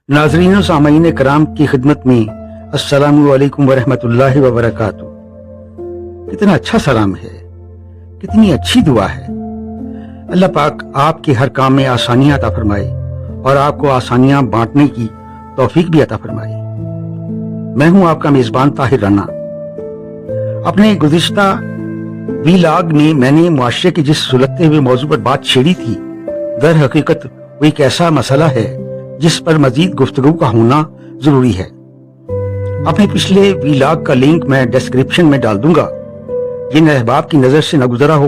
नाज़रीन और सामाईन कराम की खिदमत में अस्सलामु अलैकुम वरहमतुल्लाहि वबरकातुहू। कितना अच्छा सलाम है, कितनी अच्छी दुआ है। अल्लाह पाक आपके हर काम में आसानियां अता फरमाए और आपको आसानियां बांटने की तौफीक भी अता फरमाए। मैं हूं आपका मेजबान ताहिर राना। अपने गुज़िश्ता वीलॉग में मैंने मुआशरे के जिस सुलगते हुए मौजू पर बात छेड़ी थी, दर हकीकत वो एक ऐसा मसला है जिस पर मजीद गुफ्तगू का होना जरूरी है। अपने पिछले वीलॉग का लिंक मैं डिस्क्रिप्शन में डाल दूंगा। जिन अहबाब की नजर से न गुजरा हो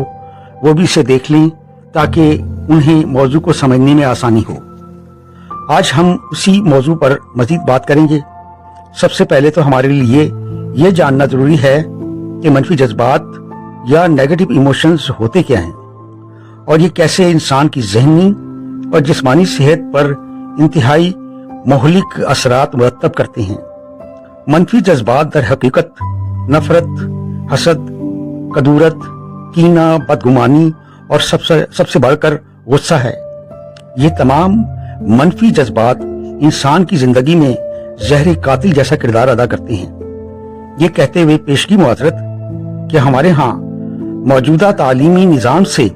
वो भी इसे देख लें ताकि उन्हें मौजू को समझने में आसानी हो। आज हम उसी मौजू पर मजीद बात करेंगे। सबसे पहले तो हमारे लिए ये जानना जरूरी है कि मनफी जज्बात या नेगेटिव इमोशंस होते क्या हैं और ये कैसे इंसान की जहनी और जिस्मानी सेहत पर इंतहाई मोहलिक असरात मुरतब करते हैं। मनफी जज्बात दर हकीकत नफरत, हसद, कदूरत, कीना, बदगुमानी और सबसे बढ़कर गुस्सा है। ये तमाम मनफी जज्बात इंसान की जिंदगी में जहर कातिल जैसा किरदार अदा करते हैं। ये कहते हुए पेशगी मुआज़रत कि हमारे यहाँ मौजूदा तालीमी निज़ाम से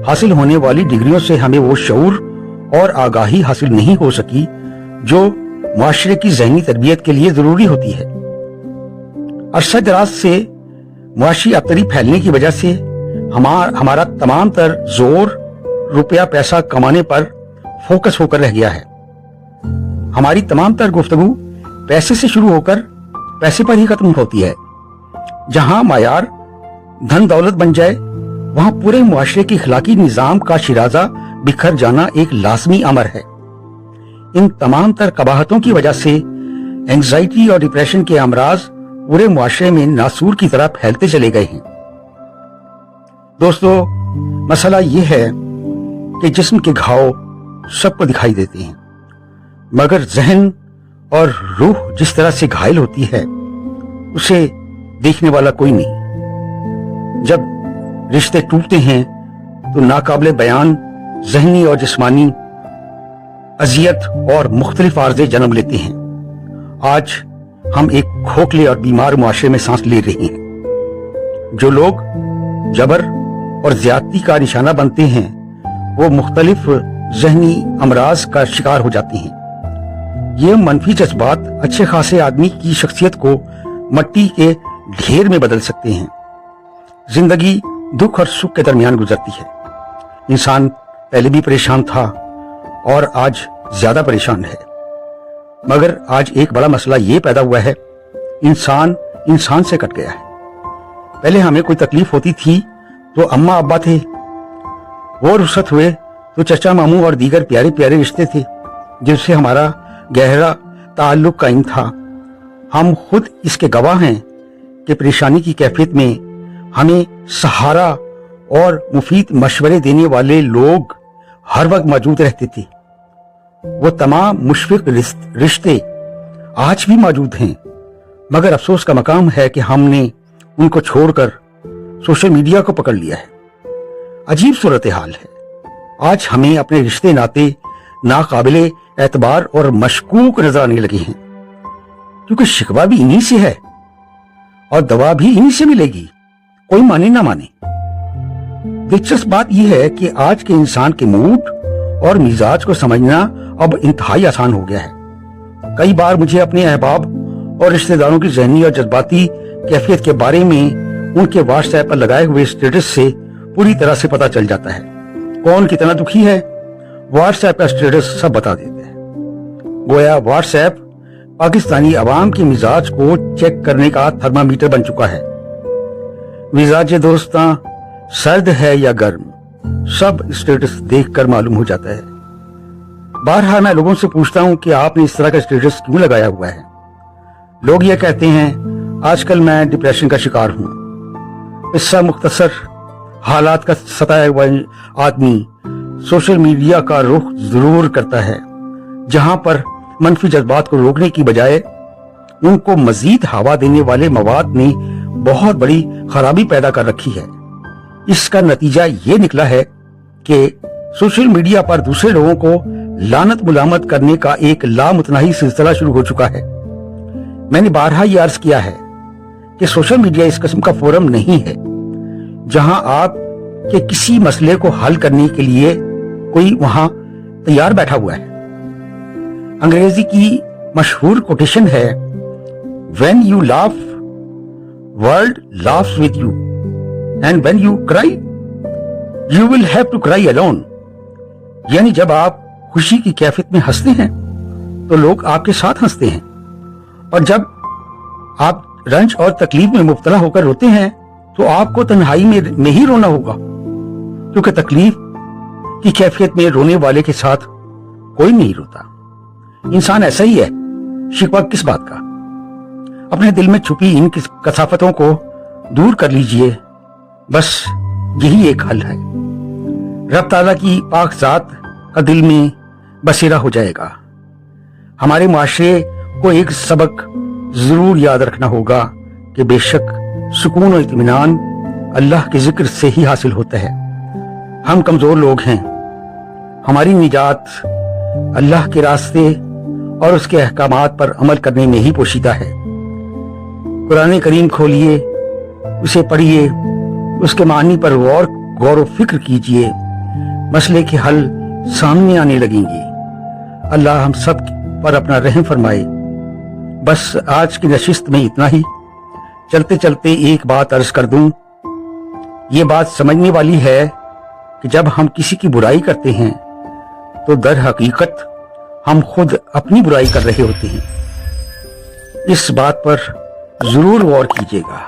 हासिल होने वाली डिग्रियों से हमें वो शऊर और आगाही हासिल नहीं हो सकी जो मुआशरे की ज़हनी तरबियत के लिए जरूरी होती है। अरसा दराज से मुआशी अबतरी फैलने की वजह से हमारा तमाम तर जोर रुपया पैसा कमाने पर फोकस होकर रह गया है। हमारी तमाम तर गुफ्तगू पैसे से शुरू होकर पैसे पर ही खत्म होती है। जहां मायार धन दौलत बन जाए वहां पूरे मुआशरे के इखलाकी निजाम का शिराजा बिखर जाना एक लाजमी अमर है। इन तमाम तर कबाहतों की वजह से एंजाइटी और डिप्रेशन के अमराज पूरे मुआशरे में नासूर की तरह फैलते चले गए हैं। दोस्तों, मसला यह है कि जिस्म के घाव सबको दिखाई देते हैं मगर जहन और रूह जिस तरह से घायल होती है उसे देखने वाला कोई नहीं। जब रिश्ते टूटते हैं तो नाकाबिले बयान ज़हनी और जिस्मानी अजियत और मुख्तलिफ आर्ज़े जन्म लेते हैं। आज हम एक खोखले और बीमार मुआशरे में सांस ले रहे हैं। जो लोग जबर और ज्यादती का निशाना बनते हैं वो मुख्तलिफ ज़हनी अमराज का शिकार हो जाते हैं। ये मनफी जज्बात अच्छे खासे आदमी की शख्सियत को मट्टी के ढेर में बदल सकते हैं। जिंदगी दुख और सुख के दरमियान गुजरती है। इंसान पहले भी परेशान था और आज ज्यादा परेशान है, मगर आज एक बड़ा मसला ये पैदा हुआ है, इंसान से कट गया है। पहले हमें कोई तकलीफ होती थी तो अम्मा अब्बा थे, वो रुखसत हुए तो चचा मामू और दीगर प्यारे प्यारे रिश्ते थे जिनसे हमारा गहरा ताल्लुक कायम था। हम खुद इसके गवाह हैं कि परेशानी की कैफियत में हमें सहारा और मुफीद मशवरे देने वाले लोग हर वक्त मौजूद रहते थे। वो तमाम मुशफिक रिश्ते आज भी मौजूद हैं, मगर अफसोस का मकाम है कि हमने उनको छोड़कर सोशल मीडिया को पकड़ लिया है। अजीब सूरत हाल है। आज हमें अपने रिश्ते नाते नाकाबिले एतबार और मशकूक नजर आने लगे हैं, क्योंकि शिकवा भी इन्हीं से है और दवा भी इन्हीं से मिलेगी, कोई माने ना माने। दिलचस्प बात यह है कि आज के इंसान के मूड और मिजाज को समझना अब इंतहाई आसान हो गया है। कई बार मुझे अपने अहबाब और रिश्तेदारों की ज़हनी और जज्बाती कैफियत के बारे में उनके व्हाट्सएप पर लगाए हुए स्टेटस से पूरी तरह से पता चल जाता है। कौन कितना दुखी है व्हाट्सएप का स्टेटस सब बता देते हैं। गोया व्हाट्सएप पाकिस्तानी अवाम के मिजाज को चेक करने का थर्मामीटर बन चुका है। मिजाज दोस्तां सर्द है या गर्म, सब स्टेटस देखकर मालूम हो जाता है। बारहा मैं लोगों से पूछता हूं कि आपने इस तरह का स्टेटस क्यों लगाया हुआ है। लोग ये कहते हैं आजकल मैं डिप्रेशन का शिकार हूं। इससे मुख्तसर हालात का सताया हुआ आदमी सोशल मीडिया का रुख जरूर करता है, जहां पर मनफी जज्बात को रोकने की बजाय उनको मजीद हवा देने वाले मवाद ने बहुत बड़ी खराबी पैदा कर रखी है। इसका नतीजा ये निकला है कि सोशल मीडिया पर दूसरे लोगों को लानत मुलामत करने का एक लामुतनाही सिलसिला शुरू हो चुका है। मैंने बारहा ये अर्ज किया है कि सोशल मीडिया इस किस्म का फोरम नहीं है जहां आप के किसी मसले को हल करने के लिए कोई वहां तैयार बैठा हुआ है। अंग्रेजी की मशहूर कोटेशन है, When you laugh, world laughs with you, and when you cry, you will have to cry alone. यानी जब आप खुशी की कैफियत में हंसते हैं तो लोग आपके साथ हंसते हैं, और जब आप रंज और तकलीफ में मुब्तला होकर रोते हैं तो आपको तन्हाई में ही रोना होगा, क्योंकि तकलीफ की कैफियत में रोने वाले के साथ कोई नहीं रोता। इंसान ऐसा ही है, शिकवा किस बात का। अपने दिल में छुपी इन कसाफतों को दूर कर लीजिए, बस यही एक हल है। रब ताला की पाक जात का दिल में बसेरा हो जाएगा। हमारे माशरे को एक सबक जरूर याद रखना होगा कि बेशक सुकून और इत्मीनान अल्लाह के जिक्र से ही हासिल होता है। हम कमजोर लोग हैं, हमारी निजात अल्लाह के रास्ते और उसके अहकामात पर अमल करने में ही पोशीदा है। कुरान करीम खोलिए, उसे पढ़िए, उसके मानी पर गौर व फिक्र कीजिए, मसले के हल सामने आने लगेंगे। अल्लाह हम सब पर अपना रहम फरमाए। बस आज की नशिस्त में इतना ही। चलते चलते एक बात अर्ज कर दूं, ये बात समझने वाली है कि जब हम किसी की बुराई करते हैं तो दर हकीकत हम खुद अपनी बुराई कर रहे होते हैं। इस बात पर जरूर गौर कीजिएगा।